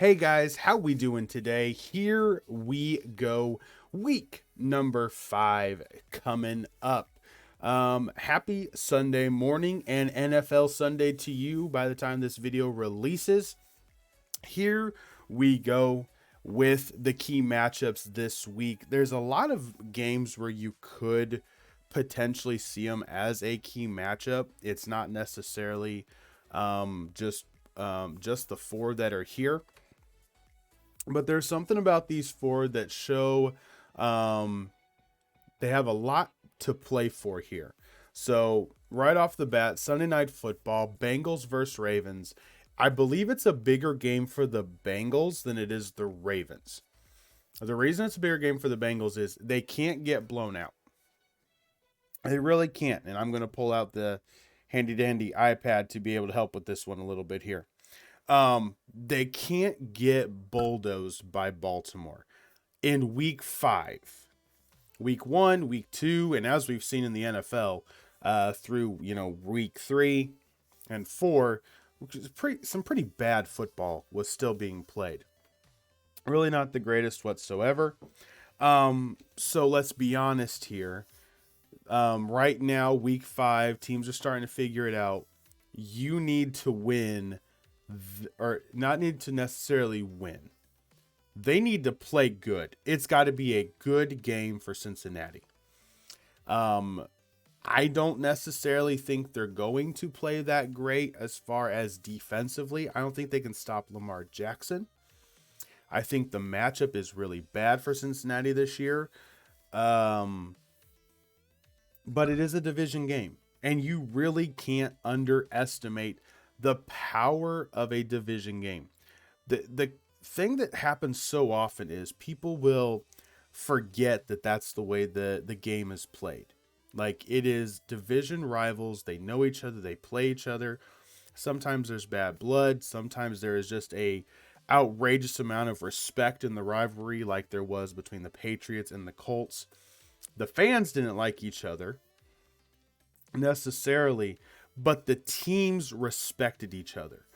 Hey guys, how we doing today? Here we go. Week number 5 coming up. Happy Sunday morning and NFL Sunday to you by the time this video releases. Here we go with the key matchups this week. There's a lot of games where you could potentially see them as a key matchup. It's not necessarily just the four that are here. But there's something about these four that show they have a lot to play for here. So right off the bat, Sunday Night Football, Bengals versus Ravens. I believe it's a bigger game for the Bengals than it is the Ravens. The reason it's a bigger game for the Bengals is they can't get blown out. They really can't. And I'm going to pull out the handy dandy iPad to be able to help with this one a little bit here. They can't get bulldozed by Baltimore in week 5, week 1, week 2. And as we've seen in the NFL, through, week 3 and 4, which is some pretty bad football was still being played. Really not the greatest whatsoever. So let's be honest here. Right now, week 5, teams are starting to figure it out. You need to win, or not need to necessarily win. They need to play good. It's got to be a good game for Cincinnati. I don't necessarily think they're going to play that great as far as defensively. I don't think they can stop Lamar Jackson. I think the matchup is really bad for Cincinnati this year. But it is a division game, and you really can't underestimate the power of a division game. The thing that happens so often is people will forget that that's the way the game is played. Like, it is division rivals. They know each other. They play each other. Sometimes there's bad blood. Sometimes there is just a outrageous amount of respect in the rivalry, like there was between the Patriots and the Colts. The fans didn't like each other necessarily, but the teams respected each other.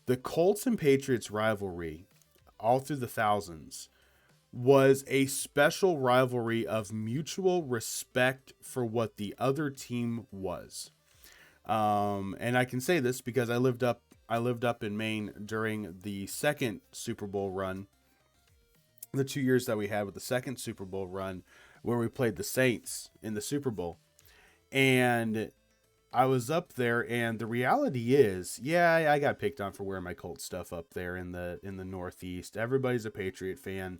The Colts and Patriots rivalry, all through the thousands, was a special rivalry of mutual respect for what the other team was. And I can say this because I lived up in Maine during the second Super Bowl run, the 2 years that we had with the second Super Bowl run, where we played the Saints in the Super Bowl. And I was up there, and the reality is, yeah, I got picked on for wearing my Colts stuff up there in the Northeast. Everybody's a Patriot fan.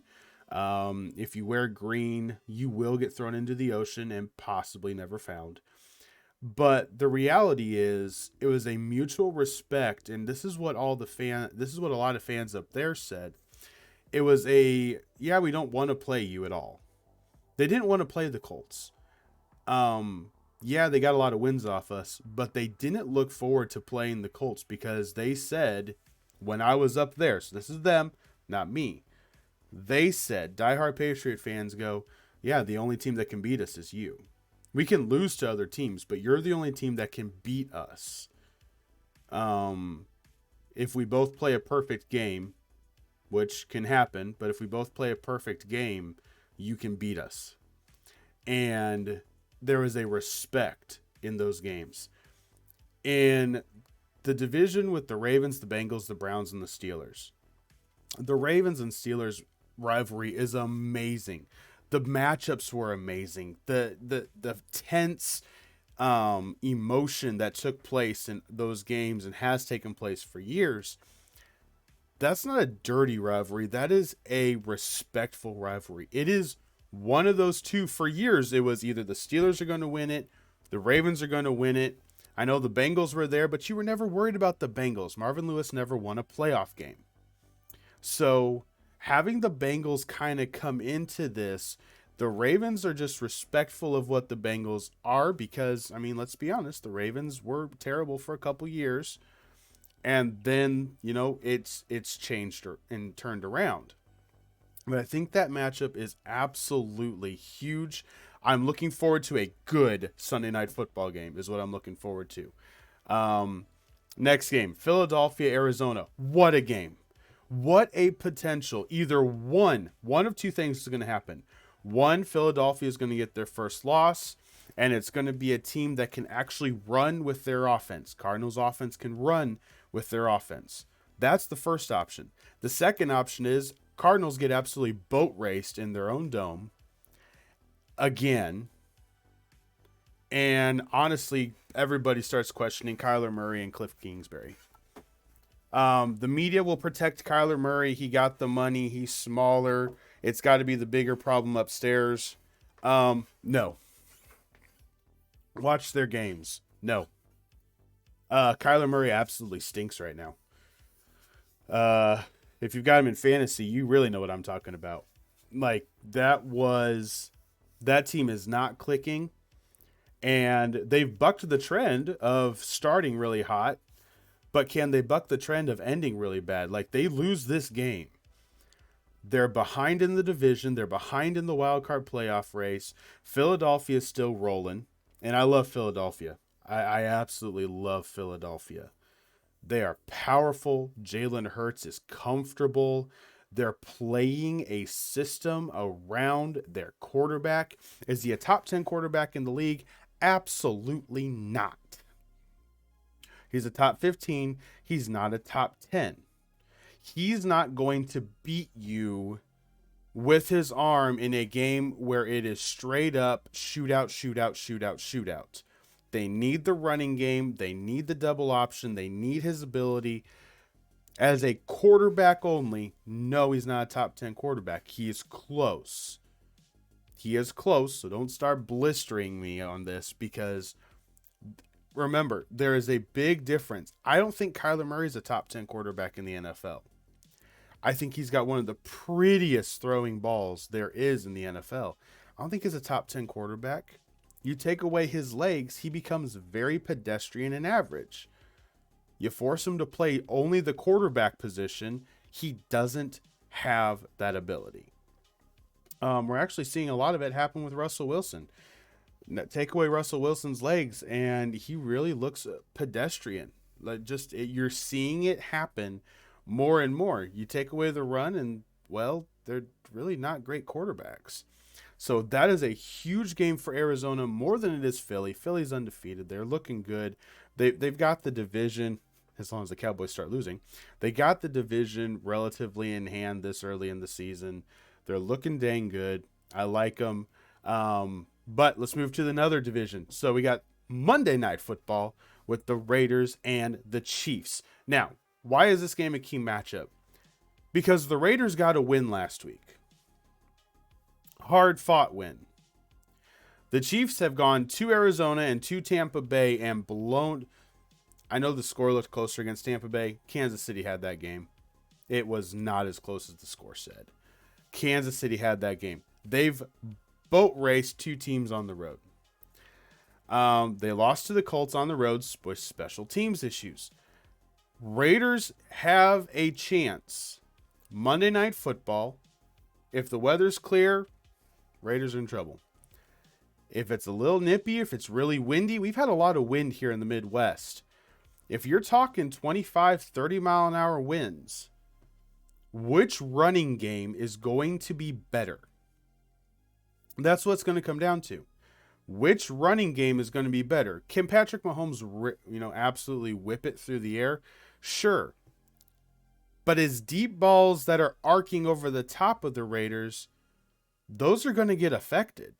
If you wear green, you will get thrown into the ocean and possibly never found. But the reality is, it was a mutual respect, and this is what a lot of fans up there said. It was we don't want to play you at all. They didn't want to play the Colts. They got a lot of wins off us, but they didn't look forward to playing the Colts because they said, when I was up there, so this is them, not me. They said, diehard Patriot fans go, yeah, the only team that can beat us is you. We can lose to other teams, but you're the only team that can beat us. If we both play a perfect game, which can happen, but if we both play a perfect game, you can beat us. And there was a respect in those games. In the division with the Ravens, the Bengals, the Browns, and the Steelers, the Ravens and Steelers rivalry is amazing. The matchups were amazing. The tense emotion that took place in those games and has taken place for years, that's not a dirty rivalry. That is a respectful rivalry. It is one of those two. For years, it was either the Steelers are going to win it, the Ravens are going to win it. I know the Bengals were there, but you were never worried about the Bengals. Marvin Lewis never won a playoff game. So having the Bengals kind of come into this, the Ravens are just respectful of what the Bengals are because, let's be honest, the Ravens were terrible for a couple years. And then, it's changed and turned around. But I think that matchup is absolutely huge. I'm looking forward to a good Sunday Night Football game is what I'm looking forward to. Next game, Philadelphia, Arizona. What a game. What a potential. Either one of two things is going to happen. One, Philadelphia is going to get their first loss, and it's going to be a team that can actually run with their offense. Cardinals offense can run with their offense. That's the first option. The second option is Cardinals get absolutely boat raced in their own dome again. And honestly, everybody starts questioning Kyler Murray and Cliff Kingsbury. The media will protect Kyler Murray. He got the money. He's smaller. It's got to be the bigger problem upstairs. No. Watch their games. No. Kyler Murray absolutely stinks right now. If you've got him in fantasy, you really know what I'm talking about. Like, that team is not clicking. And they've bucked the trend of starting really hot. But can they buck the trend of ending really bad? Like, they lose this game, they're behind in the division. They're behind in the wild card playoff race. Philadelphia is still rolling. And I love Philadelphia. I absolutely love Philadelphia. They are powerful. Jalen Hurts is comfortable. They're playing a system around their quarterback. Is he a top 10 quarterback in the league? Absolutely not. He's a top 15. He's not a top 10. He's not going to beat you with his arm in a game where it is straight up shootout. They need the running game. They need the double option. They need his ability. As a quarterback only, no, he's not a top 10 quarterback. He is close. So don't start blistering me on this, because remember, there is a big difference. I don't think Kyler Murray is a top 10 quarterback in the NFL. I think he's got one of the prettiest throwing balls there is in the NFL. I don't think he's a top 10 quarterback. You take away his legs, he becomes very pedestrian and average. You force him to play only the quarterback position, he doesn't have that ability. We're actually seeing a lot of it happen with Russell Wilson. Take away Russell Wilson's legs, and he really looks pedestrian. You're seeing it happen more and more. You take away the run, and, well, they're really not great quarterbacks. So that is a huge game for Arizona, more than it is Philly. Philly's undefeated. They're looking good. They've got the division, as long as the Cowboys start losing. They got the division relatively in hand this early in the season. They're looking dang good. I like them. But let's move to another division. So we got Monday Night Football with the Raiders and the Chiefs. Now, why is this game a key matchup? Because the Raiders got a win last week. Hard-fought win. The Chiefs have gone to Arizona and to Tampa Bay and blown. I know the score looked closer against Tampa Bay. Kansas City had that game. It was not as close as the score said. Kansas City had that game. They've boat raced two teams on the road. They lost to the Colts on the road with special teams issues. Raiders have a chance. Monday Night Football. If the weather's clear, Raiders are in trouble. If it's a little nippy, if it's really windy, we've had a lot of wind here in the Midwest. If you're talking 25, 30 mile an hour winds, which running game is going to be better? That's what it's going to come down to. Which running game is going to be better? Can Patrick Mahomes, absolutely whip it through the air? Sure. But his deep balls that are arcing over the top of the Raiders, those are going to get affected.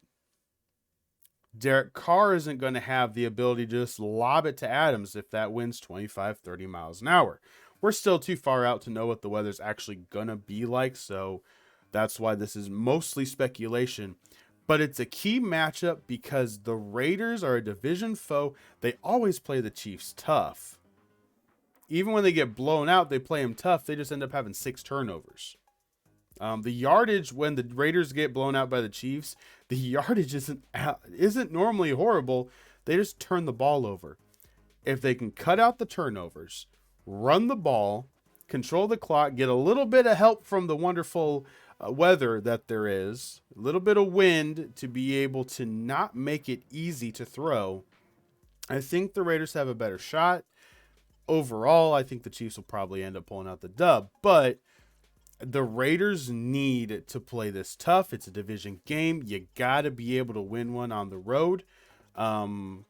Derek Carr isn't going to have the ability to just lob it to Adams if that wind's 25, 30 miles an hour. We're still too far out to know what the weather's actually going to be like, so that's why this is mostly speculation. But it's a key matchup because the Raiders are a division foe. They always play the Chiefs tough. Even when they get blown out, they play them tough. They just end up having 6 turnovers. The yardage when the Raiders get blown out by the Chiefs, the yardage isn't normally horrible. They just turn the ball over. If they can cut out the turnovers, run the ball, control the clock, get a little bit of help from the wonderful weather that there is, a little bit of wind to be able to not make it easy to throw, I think the Raiders have a better shot. Overall, I think the Chiefs will probably end up pulling out the dub, but The Raiders need to play this tough. It's a division game. You got to be able to win one on the road. And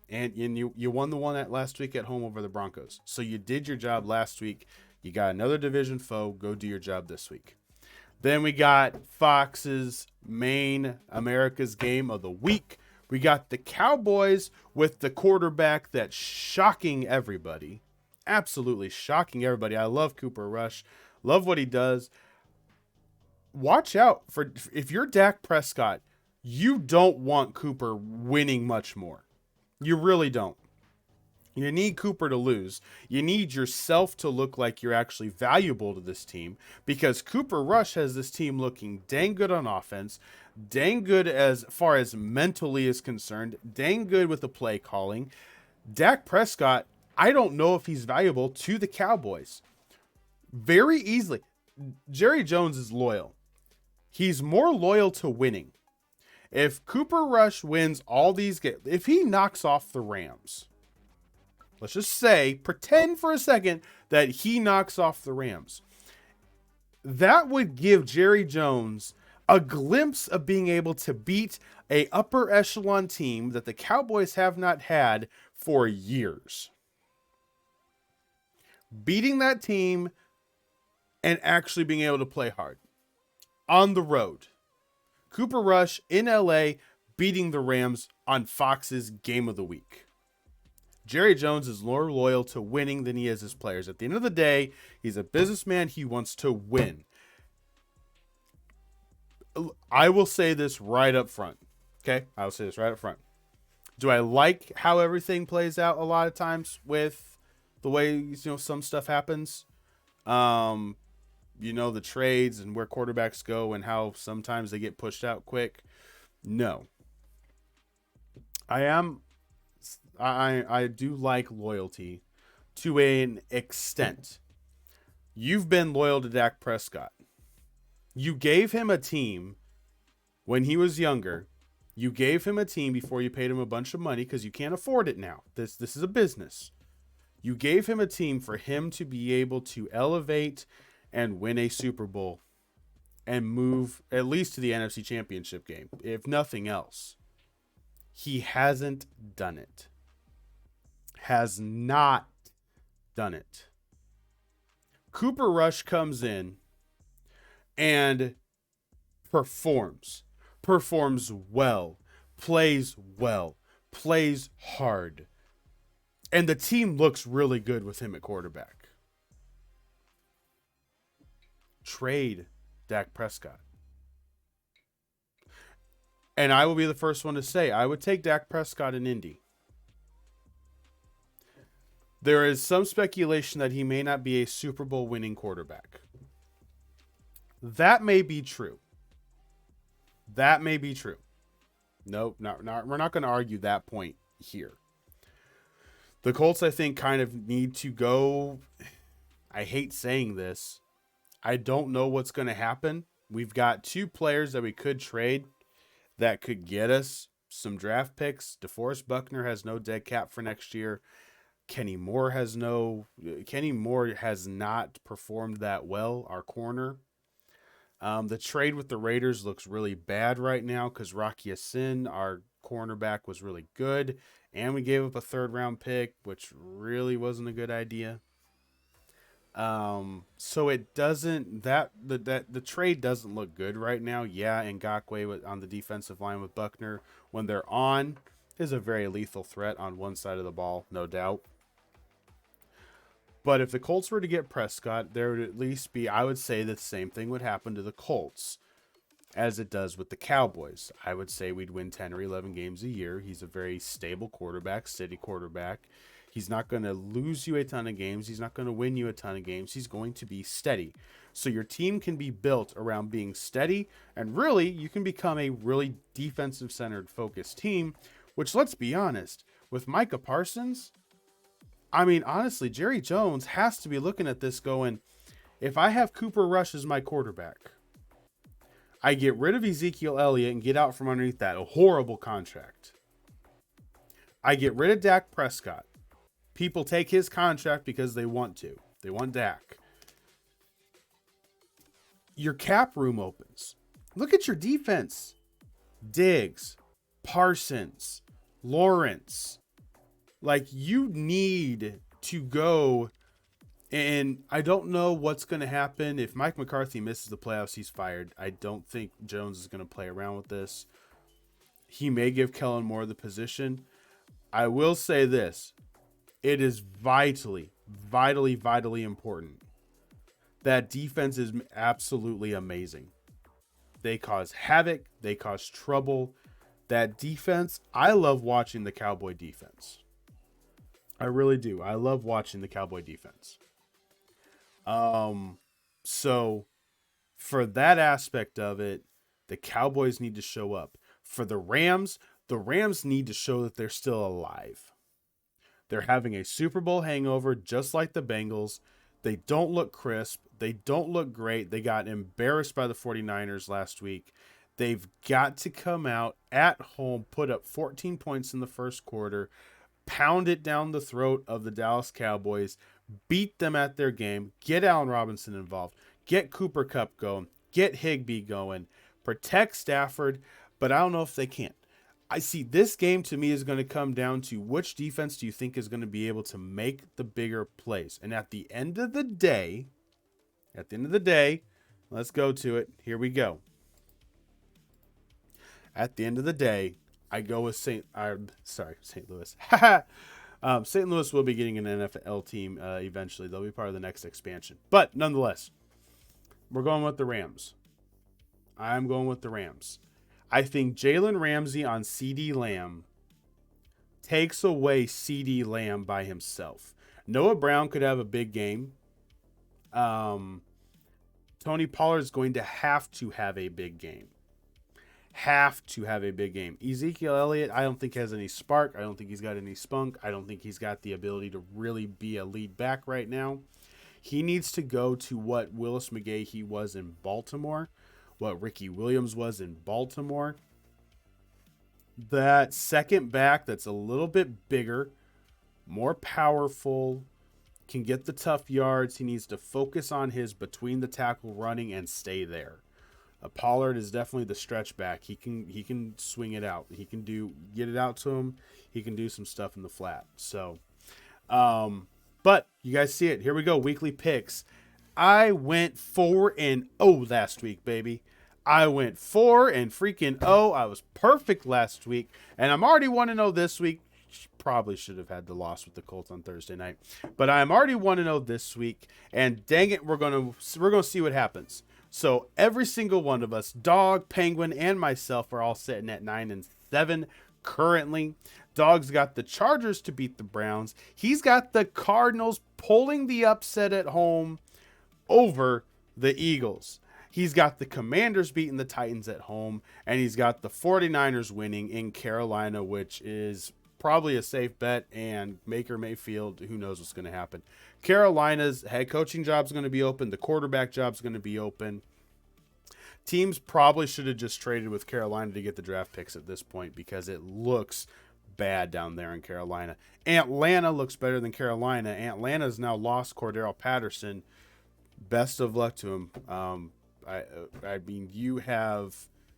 you won the one at last week at home over the Broncos. So you did your job last week. You got another division foe. Go do your job this week. Then we got Fox's main America's game of the week. We got the Cowboys with the quarterback that's shocking everybody. Absolutely shocking everybody. I love Cooper Rush. Love what he does. Watch out for if you're Dak Prescott, you don't want Cooper winning much more. You really don't. You need Cooper to lose. You need yourself to look like you're actually valuable to this team, because Cooper Rush has this team looking dang good on offense, dang good as far as mentally is concerned, dang good with the play calling. Dak Prescott, I don't know if he's valuable to the Cowboys. Very easily. Jerry Jones is loyal. He's more loyal to winning. If Cooper Rush wins all these games, if he knocks off the Rams, let's just say, pretend for a second that he knocks off the Rams, that would give Jerry Jones a glimpse of being able to beat a upper echelon team that the Cowboys have not had for years. Beating that team and actually being able to play hard on the road. Cooper Rush in LA beating the Rams on Fox's game of the week. Jerry Jones is more loyal to winning than he is his players. At the end of the day, he's a businessman. He wants to win. I will say this right up front. Okay? I will say this right up front. Do I like how everything plays out a lot of times with the way, some stuff happens? The trades and where quarterbacks go and how sometimes they get pushed out quick. No. I do like loyalty to an extent. You've been loyal to Dak Prescott. You gave him a team when he was younger. You gave him a team before you paid him a bunch of money because you can't afford it now. This is a business. You gave him a team for him to be able to elevate and win a Super Bowl and move at least to the NFC Championship game, if nothing else. He hasn't done it. Has not done it. Cooper Rush comes in and performs well, plays hard. And the team looks really good with him at quarterback. Trade Dak Prescott. And I will be the first one to say I would take Dak Prescott in Indy. There is some speculation that he may not be a Super Bowl winning quarterback. That may be true. Nope, we're not going to argue that point here. The Colts, I think, kind of need to go. I hate saying this. I don't know what's going to happen. We've got two players that we could trade that could get us some draft picks. DeForest Buckner has no dead cap for next year. Kenny Moore has not performed that well, our corner. The trade with the Raiders looks really bad right now because Rocky Sin, our cornerback, was really good. And we gave up a 3rd-round pick, which really wasn't a good idea. So it doesn't the trade doesn't look good right now. Yeah, Ngakoue on the defensive line with Buckner, when they're on, is a very lethal threat on one side of the ball, no doubt. But if the Colts were to get Prescott, there would at least be, I would say the same thing would happen to the Colts as it does with the Cowboys. I would say we'd win 10 or 11 games a year. He's a very stable quarterback, steady quarterback. He's not going to lose you a ton of games. He's not going to win you a ton of games. He's going to be steady. So your team can be built around being steady, and really you can become a really defensive-centered focused team, which, let's be honest, with Micah Parsons, I mean, honestly, Jerry Jones has to be looking at this going, if I have Cooper Rush as my quarterback, I get rid of Ezekiel Elliott and get out from underneath that, a horrible contract. I get rid of Dak Prescott. People take his contract because they want to. They want Dak. your cap room opens. Look at your defense. Diggs, Parsons, Lawrence. Like, you need to go, and I don't know what's going to happen. If Mike McCarthy misses the playoffs, he's fired. I don't think Jones is going to play around with this. He may give Kellen Moore the position. I will say this. It is vitally, vitally, vitally important. That defense is absolutely amazing. They cause havoc. They cause trouble. That defense, I love watching the Cowboy defense. I really do. I love watching the Cowboy defense. So for that aspect of it, the Cowboys need to show up. For the Rams need to show that they're still alive. They're having a Super Bowl hangover, just like the Bengals. They don't look crisp. They don't look great. They got embarrassed by the 49ers last week. They've got to come out at home, put up 14 points in the first quarter, pound it down the throat of the Dallas Cowboys, beat them at their game, get Allen Robinson involved, get Cooper Kupp going, get Higbee going, protect Stafford, but I don't know if they can. I see this game to me is going to come down to which defense do you think is going to be able to make the bigger plays. And at the end of the day, let's go to it. Here we go. At the end of the day, I go with St. Louis. St. Louis will be getting an NFL team eventually. They'll be part of the next expansion. But nonetheless, we're going with the Rams. I'm going with the Rams. I think Jalen Ramsey on CeeDee Lamb takes away CeeDee Lamb by himself. Noah Brown could have a big game. Tony Pollard is going to have a big game. Ezekiel Elliott, I don't think has any spark. I don't think he's got any spunk. I don't think he's got the ability to really be a lead back right now. He needs to go to what Willis McGahee was in Baltimore, what Ricky Williams was in Baltimore. That second back that's a little bit bigger, more powerful, can get the tough yards. He needs to focus on his between the tackle running and stay there. Pollard is definitely the stretch back. He can swing it out. He can get it out to him. He can do some stuff in the flat. So, but you guys see it. Here we go. Weekly picks. I went 4-0 last week, baby. I went 4-0. I was perfect last week, and I'm already 1-0 this week. Probably should have had the loss with the Colts on Thursday night, but I'm already 1-0 this week. And dang it, we're gonna see what happens. So every single one of us, Dog, Penguin, and myself, are all sitting at 9-7 currently. Dog's got the Chargers to beat the Browns. He's got the Cardinals pulling the upset at home over the Eagles. He's got the Commanders beating the Titans at home, and he's got the 49ers winning in Carolina, which is probably a safe bet, and Baker Mayfield, who knows what's going to happen. Carolina's head coaching job is going to be open. The quarterback job is going to be open. Teams probably should have just traded with Carolina to get the draft picks at this point because it looks bad down there in Carolina. Atlanta looks better than Carolina. Atlanta's now lost Cordero Patterson. Best of luck to him. I mean,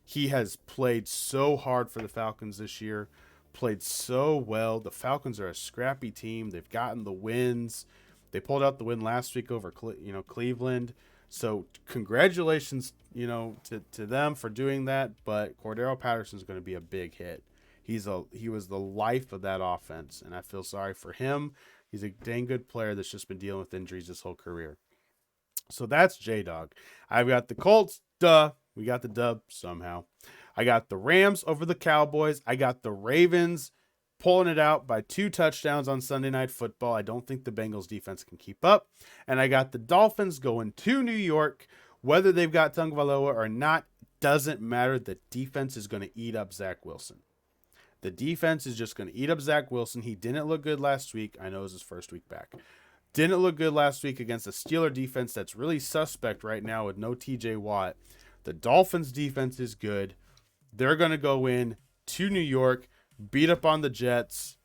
he has played so hard for the Falcons this year, played so well. The Falcons are a scrappy team. They've gotten the wins. They pulled out the win last week over Cleveland. So congratulations, to them for doing that. But Cordero Patterson is going to be a big hit. He was the life of that offense, and I feel sorry for him. He's a dang good player that's just been dealing with injuries his whole career. So that's J-Dog. I've got the Colts. Duh. We got the dub somehow. I got the Rams over the Cowboys. I got the Ravens pulling it out by 2 touchdowns on Sunday Night Football. I don't think the Bengals defense can keep up. And I got the Dolphins going to New York. Whether they've got Tagovailoa or not doesn't matter. The defense is going to eat up Zach Wilson. The defense is just going to eat up Zach Wilson. He didn't look good last week. I know it was his first week back. Didn't look good last week against the Steeler defense that's really suspect right now with no TJ Watt. The Dolphins defense is good. They're going to go in to New York, beat up on the Jets.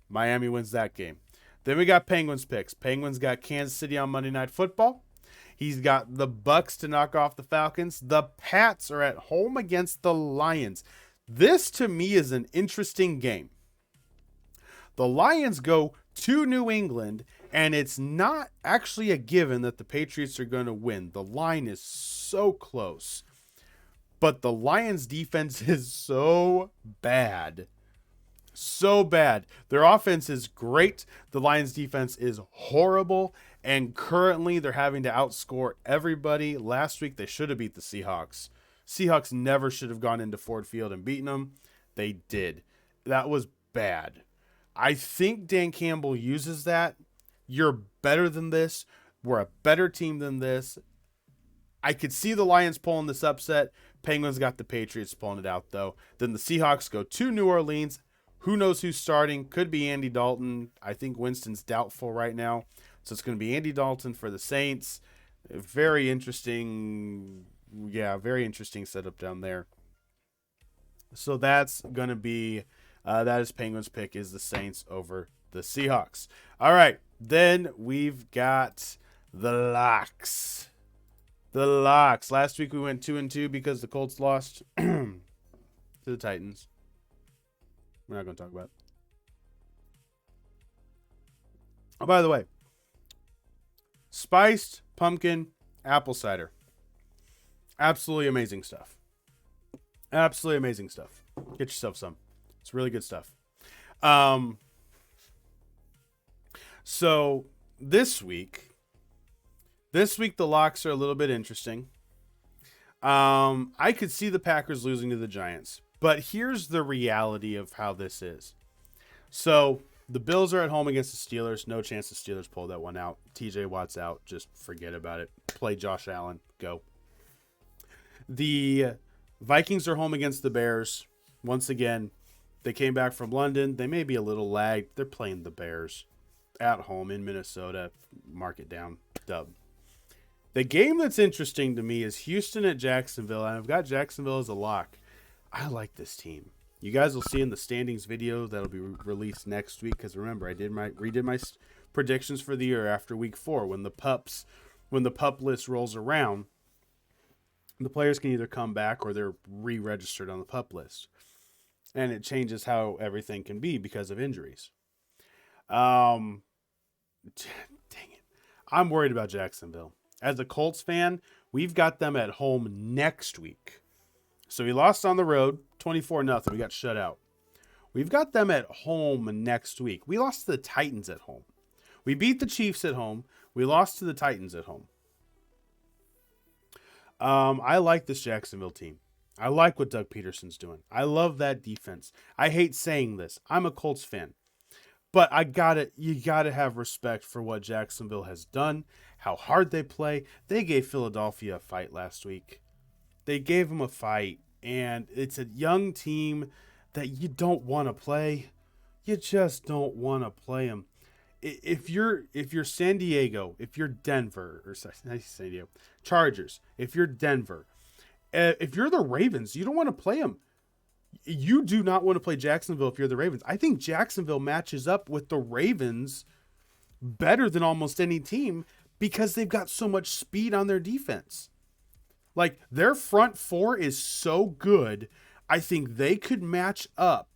Miami wins that game. Then we got Penguins picks. Penguins got Kansas City on Monday Night Football. He's got the Bucks to knock off the Falcons. The Pats are at home against the Lions. This, to me, is an interesting game. The Lions go to New England, and it's not actually a given that the Patriots are going to win. The line is so close. But the Lions' defense is so bad. So bad. Their offense is great. The Lions' defense is horrible. And currently, they're having to outscore everybody. Last week, they should have beat the Seahawks. Seahawks never should have gone into Ford Field and beaten them. They did. That was bad. I think Dan Campbell uses that. You're better than this. We're a better team than this. I could see the Lions pulling this upset. Penguins got the Patriots pulling it out, though. Then the Seahawks go to New Orleans. Who knows who's starting? Could be Andy Dalton. I think Winston's doubtful right now. So it's going to be Andy Dalton for the Saints. Very interesting. Yeah, very interesting setup down there. So that's going to be, that is Penguins' pick, is the Saints over the Seahawks. All right. Then we've got the locks. The locks. Last week we went 2-2 because the Colts lost to the Titans. We're not going to talk about it. Oh, by the way, spiced pumpkin apple cider. Absolutely amazing stuff. Absolutely amazing stuff. Get yourself some. It's really good stuff. So this week the locks are a little bit interesting. I could see the Packers losing to the Giants. But here's the reality of how this is. So the Bills are at home against the Steelers. No chance the Steelers pull that one out. TJ Watt's out. Just forget about it. Play Josh Allen. Go. The Vikings are home against the Bears. Once again, they came back from London. They may be a little lagged. They're playing the Bears at home in Minnesota. Mark it down. Dub. The game that's interesting to me is Houston at Jacksonville. And I've got Jacksonville as a lock. I like this team. You guys will see in the standings video that'll be released next week. Because remember, I redid my predictions for the year after week 4. When the pup list rolls around, the players can either come back or they're re-registered on the pup list, and it changes how everything can be because of injuries. Dang it, I'm worried about Jacksonville. As a Colts fan, we've got them at home next week. So we lost on the road, 24-0. We got shut out. We've got them at home next week. We lost to the Titans at home. We beat the Chiefs at home. We lost to the Titans at home. I like this Jacksonville team. I like what Doug Peterson's doing. I love that defense. I hate saying this. I'm a Colts fan. But you gotta have respect for what Jacksonville has done, how hard they play. They gave Philadelphia a fight last week. They gave them a fight, and it's a young team that you don't want to play. You just don't want to play them. If you're San Diego, if you're Denver, or San Diego Chargers, if you're Denver, if you're the Ravens, you don't want to play them. You do not want to play Jacksonville if you're the Ravens. I think Jacksonville matches up with the Ravens better than almost any team because they've got so much speed on their defense. Like, their front four is so good, I think they could match up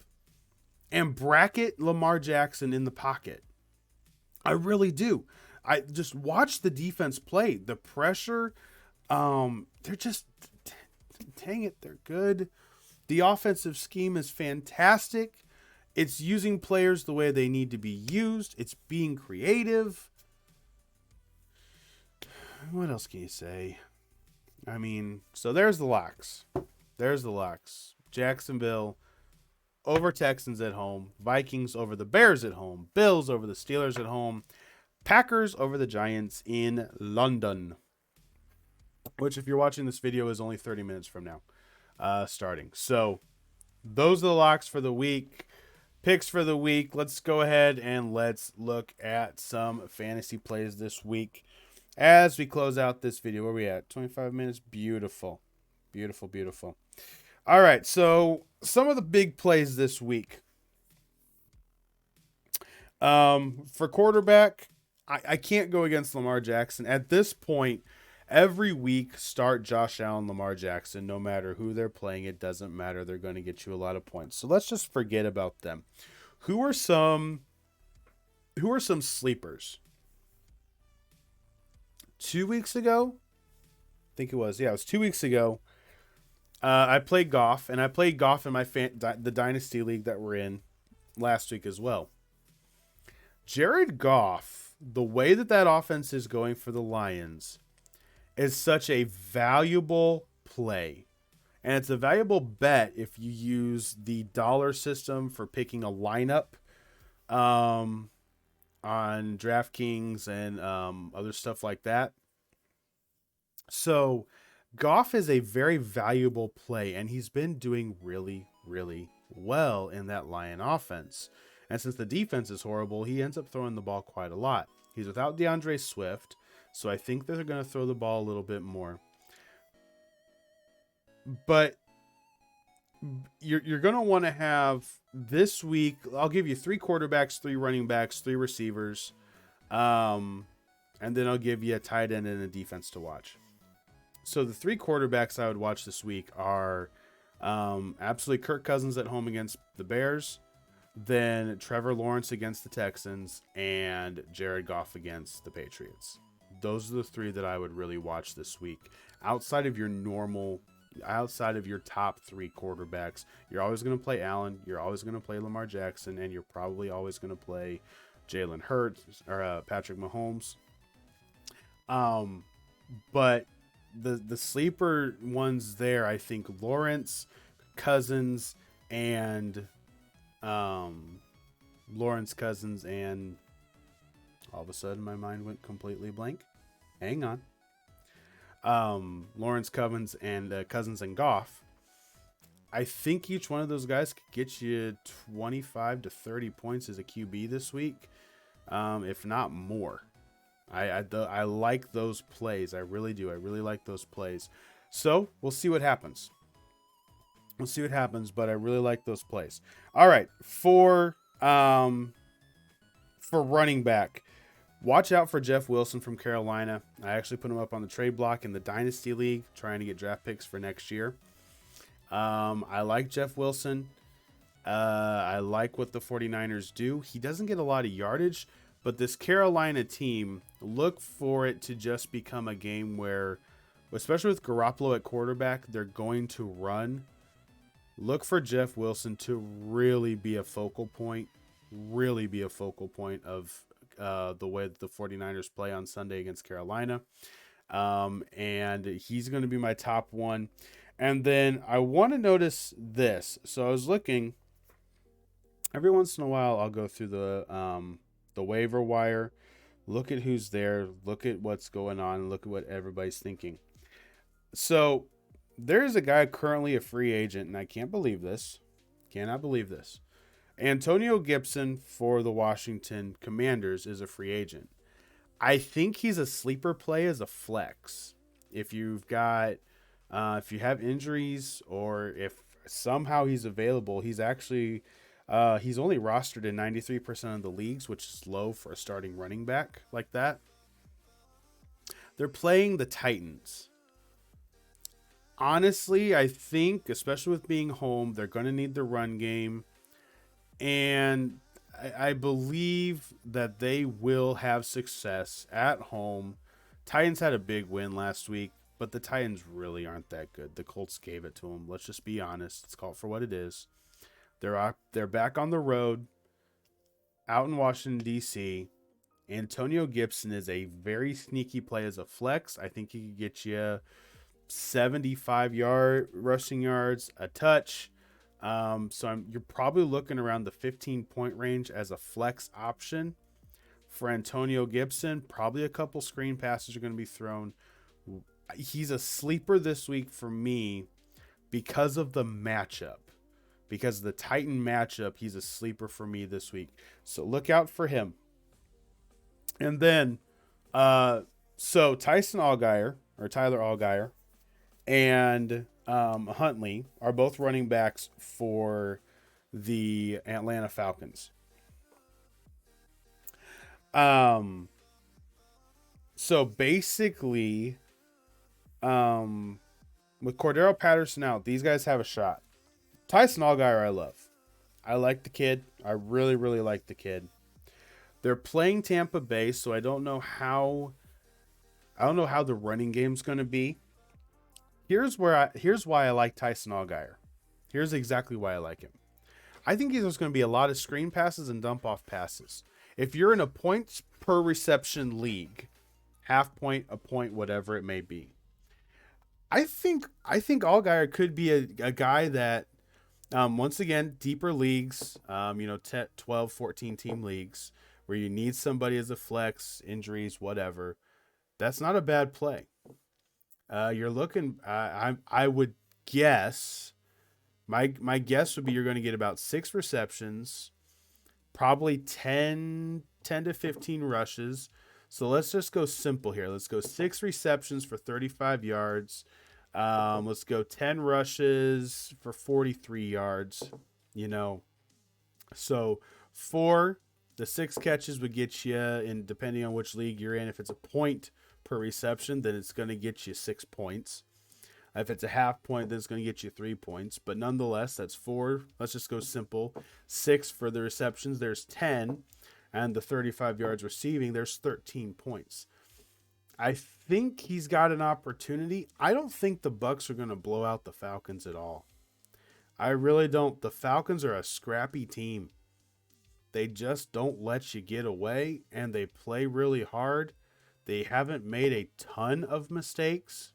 and bracket Lamar Jackson in the pocket. I really do. I just watch the defense play. The pressure, they're just, dang it, they're good. The offensive scheme is fantastic. It's using players the way they need to be used. It's being creative. What else can you say? I mean, so there's the locks. There's the locks. Jacksonville over Texans at home. Vikings over the Bears at home. Bills over the Steelers at home. Packers over the Giants in London. Which, if you're watching this video, is only 30 minutes from now starting. So those are the locks for the week. Picks for the week. Let's go ahead and let's look at some fantasy plays this week. As we close out this video, where are we at? 25 minutes. Beautiful. Beautiful, beautiful. All right, so some of the big plays this week. For quarterback, I can't go against Lamar Jackson. At this point, Every week, start Josh Allen, Lamar Jackson, no matter who they're playing. It doesn't matter. They're going to get you a lot of points. So let's just forget about them. Who are some sleepers? 2 weeks ago, I think it was. Yeah, it was 2 weeks ago. I played golf, and I played golf in my the Dynasty League that we're in last week as well. Jared Goff, the way that offense is going for the Lions, is such a valuable play. And it's a valuable bet if you use the dollar system for picking a lineup on DraftKings and other stuff like that. So Goff is a very valuable play, and he's been doing really, really well in that Lion offense. And since the defense is horrible, he ends up throwing the ball quite a lot. He's without DeAndre Swift, so I think they're going to throw the ball a little bit more. But you're going to want to have this week, I'll give you 3 quarterbacks, 3 running backs, 3 receivers, and then I'll give you a tight end and a defense to watch. So the 3 quarterbacks I would watch this week are absolutely Kirk Cousins at home against the Bears, then Trevor Lawrence against the Texans, and Jared Goff against the Patriots. Those are the 3 that I would really watch this week. Outside of your top 3 quarterbacks, you're always going to play Allen, you're always going to play Lamar Jackson, and you're probably always going to play Jalen Hurts or Patrick Mahomes. But the sleeper ones there, I think Lawrence, Cousins, and all of a sudden my mind went completely blank. Hang on. Lawrence, Cousins, and Goff. I think each one of those guys could get you 25 to 30 points as a QB this week, if not more. I like those plays. I really do. I really like those plays. So we'll see what happens. But I really like those plays. All right, for running back, watch out for Jeff Wilson from Carolina. I actually put him up on the trade block in the Dynasty League, trying to get draft picks for next year. I like Jeff Wilson. I like what the 49ers do. He doesn't get a lot of yardage, but this Carolina team, look for it to just become a game where, especially with Garoppolo at quarterback, they're going to run. Look for Jeff Wilson to really be a focal point of the way that the 49ers play on Sunday against Carolina. And he's going to be my top one. And then I want to notice this. So I was looking, every once in a while, I'll go through the waiver wire, look at who's there, look at what's going on, look at what everybody's thinking. So there's a guy currently a free agent, and I cannot believe this. Antonio Gibson for the Washington Commanders is a free agent. I think he's a sleeper play as a flex. If you've got, if you have injuries, or if somehow he's available, he's actually, he's only rostered in 93% of the leagues, which is low for a starting running back like that. They're playing the Titans. Honestly, I think, especially with being home, they're going to need the run game. And I believe that they will have success at home. Titans had a big win last week, but the Titans really aren't that good. The Colts gave it to them. Let's just be honest. Let's call it for what it is. They're back on the road, out in Washington, D.C. Antonio Gibson is a very sneaky play as a flex. I think he could get you 75 rushing yards, a touch. So you're probably looking around the 15-point range as a flex option for Antonio Gibson. Probably a couple screen passes are going to be thrown. He's a sleeper this week for me because of the matchup. Because of the Titan matchup, he's a sleeper for me this week. So look out for him. And then, so Tyler Allgeier, and Huntley are both running backs for the Atlanta Falcons. So basically, Um, with Cordero Patterson out, these guys have a shot. Tyson Allgaier, I love. I like the kid. I really, really like the kid. They're playing Tampa Bay, so I don't know how the running game's going to be. Here's why I like Tyson Allgaier. Here's exactly why I like him. I think there's going to be a lot of screen passes and dump off passes. If you're in a points per reception league, half point, a point, whatever it may be, I think Allgaier could be a guy that, once again, deeper leagues, 12, 14 team leagues where you need somebody as a flex, injuries, whatever. That's not a bad play. You're looking. I would guess. My guess would be you're going to get about 6 receptions, probably 10 to 15 rushes. So let's just go simple here. Let's go 6 receptions for 35 yards. Let's go 10 rushes for 43 yards. So the 6 catches would get you, and depending on which league you're in, if it's a point per reception, then it's going to get you 6 points. If it's a half point, then it's going to get you 3 points. But nonetheless, that's 4. Let's just go simple. 6 for the receptions. There's 10. And the 35 yards receiving, there's 13 points. I think he's got an opportunity. I don't think the Bucs are going to blow out the Falcons at all. I really don't. The Falcons are a scrappy team. They just don't let you get away, and they play really hard. They haven't made a ton of mistakes.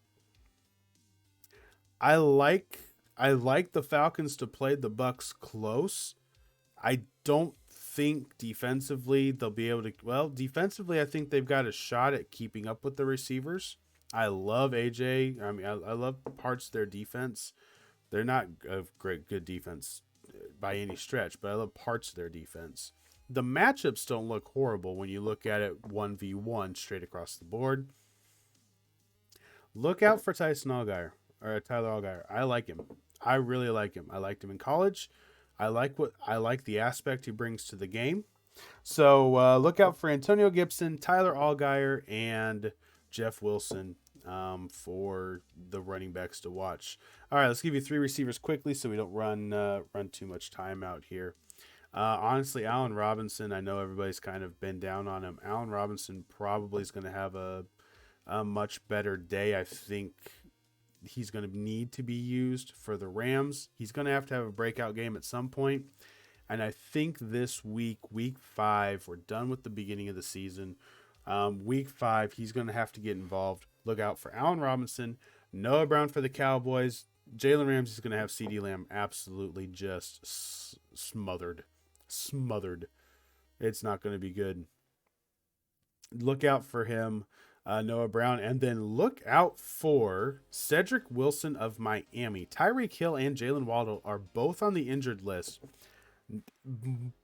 I like the Falcons to play the Bucs close. I don't think defensively they'll be able to. Well, defensively, I think they've got a shot at keeping up with the receivers. I love AJ. I mean, I love parts of their defense. They're not a good defense by any stretch, but I love parts of their defense. The matchups don't look horrible when you look at it 1v1 straight across the board. Look out for Tyson Allgaier. Or Tyler Allgaier. I like him. I really like him. I liked him in college. I like the aspect he brings to the game. So look out for Antonio Gibson, Tyler Allgaier, and Jeff Wilson for the running backs to watch. All right, let's give you 3 receivers quickly so we don't run too much time out here. Honestly, Allen Robinson, I know everybody's kind of been down on him. Allen Robinson probably is going to have a much better day. I think he's going to need to be used for the Rams. He's going to have a breakout game at some point. And I think this week 5, we're done with the beginning of the season. Week 5, he's going to have to get involved. Look out for Allen Robinson, Noah Brown for the Cowboys. Jalen Ramsey's going to have CeeDee Lamb absolutely just smothered. It's not going to be good. Look out for him. Noah Brown, and then look out for Cedric Wilson of Miami. Tyreek Hill and Jalen Waddle are both on the injured list.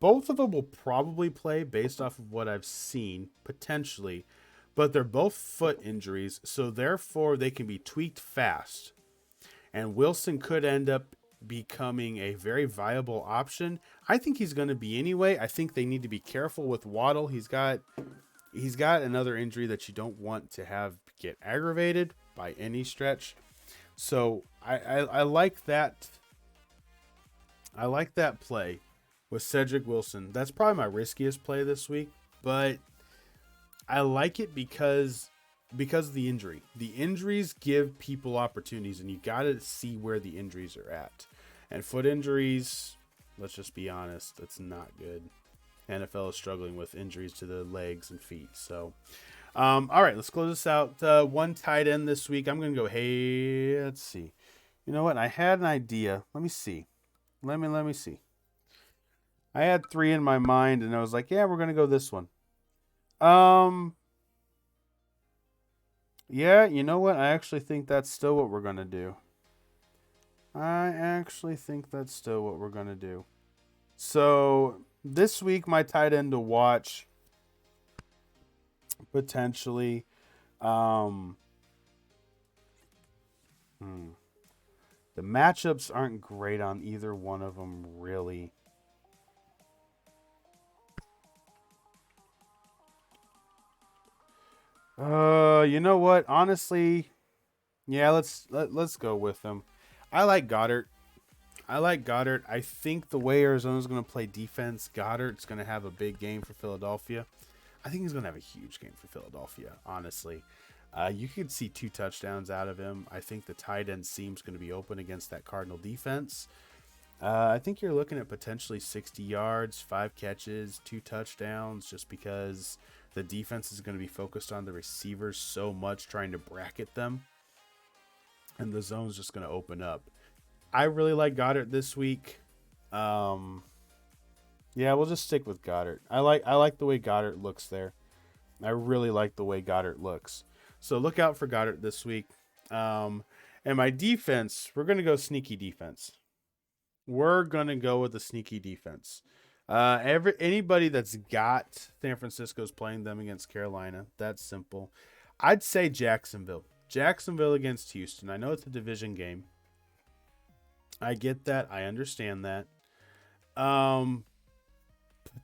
Both of them will probably play based off of what I've seen, potentially, but they're both foot injuries, so therefore they can be tweaked fast. And Wilson could end up becoming a very viable option. I think he's going to be anyway. I think they need to be careful with Waddle. He's got another injury that you don't want to have get aggravated by any stretch. So I like that. I like that play with Cedric Wilson. That's probably my riskiest play this week, but I like it because of the injury. The injuries give people opportunities, and you got to see where the injuries are at. And foot injuries, let's just be honest, that's not good. NFL is struggling with injuries to the legs and feet. So, all right, let's close this out. One tight end this week. I'm going to go, let's see. You know what? I had an idea. Let me see. Let me see. I had 3 in my mind, and I was like, yeah, we're going to go this one. Yeah, you know what? I actually think that's still what we're going to do. So this week, my tight end to watch, potentially, the matchups aren't great on either one of them, really. You know what? Honestly, Yeah, let's go with them. I like Goddard. I think the way Arizona's going to play defense, Goddard's going to have a big game for Philadelphia. I think he's going to have a huge game for Philadelphia, honestly. You could see 2 touchdowns out of him. I think the tight end seam's going to be open against that Cardinal defense. I think you're looking at potentially 60 yards, 5 catches, 2 touchdowns, just because the defense is going to be focused on the receivers so much, trying to bracket them. And the zone's just going to open up. I really like Goddard this week. Yeah, we'll just stick with Goddard. I like the way Goddard looks there. I really like the way Goddard looks. So look out for Goddard this week. And my defense, we're going to go sneaky defense. We're going to go with the sneaky defense. Anybody that's got San Francisco's playing them against Carolina, that's simple. I'd say Jacksonville. Jacksonville against Houston. I know it's a division game. I get that. I understand that. But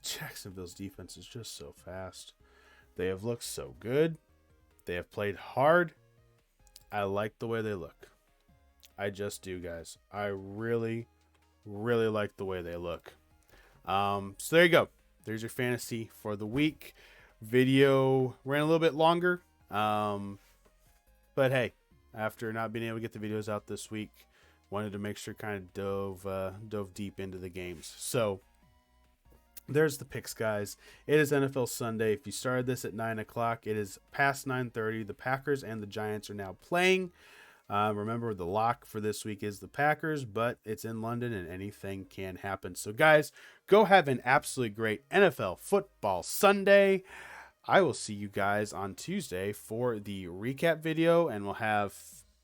Jacksonville's defense is just so fast. They have looked so good. They have played hard. I like the way they look. I just do, guys. I really, really like the way they look. So there you go. There's your fantasy for the week. Video ran a little bit longer. But hey, after not being able to get the videos out this week, wanted to make sure kind of dove deep into the games. So there's the picks, guys. It is NFL Sunday. If you started this at 9 o'clock, it is past 9:30. The Packers and the Giants are now playing. Remember, the lock for this week is the Packers, but it's in London and anything can happen. So, guys, go have an absolutely great NFL football Sunday. I will see you guys on Tuesday for the recap video, and we'll have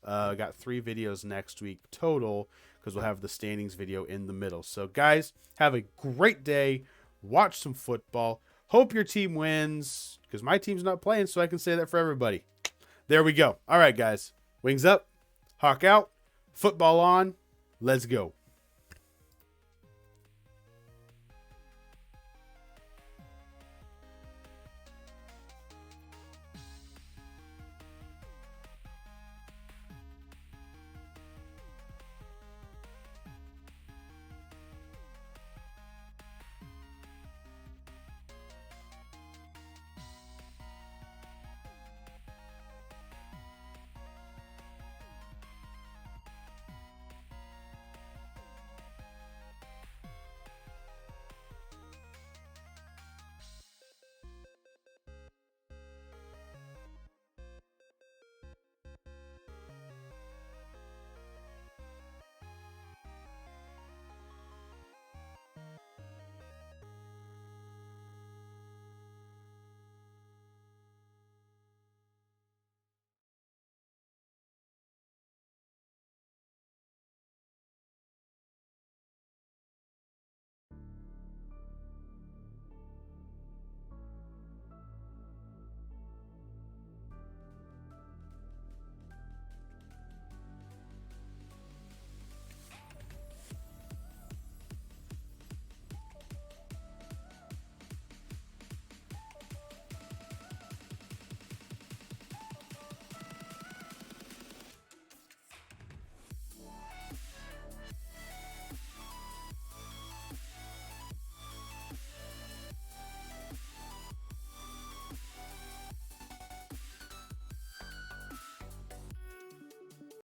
got 3 videos next week total because we'll have the standings video in the middle. So, guys, have a great day. Watch some football. Hope your team wins because my team's not playing, so I can say that for everybody. There we go. All right, guys. Wings up. Hawk out. Football on. Let's go.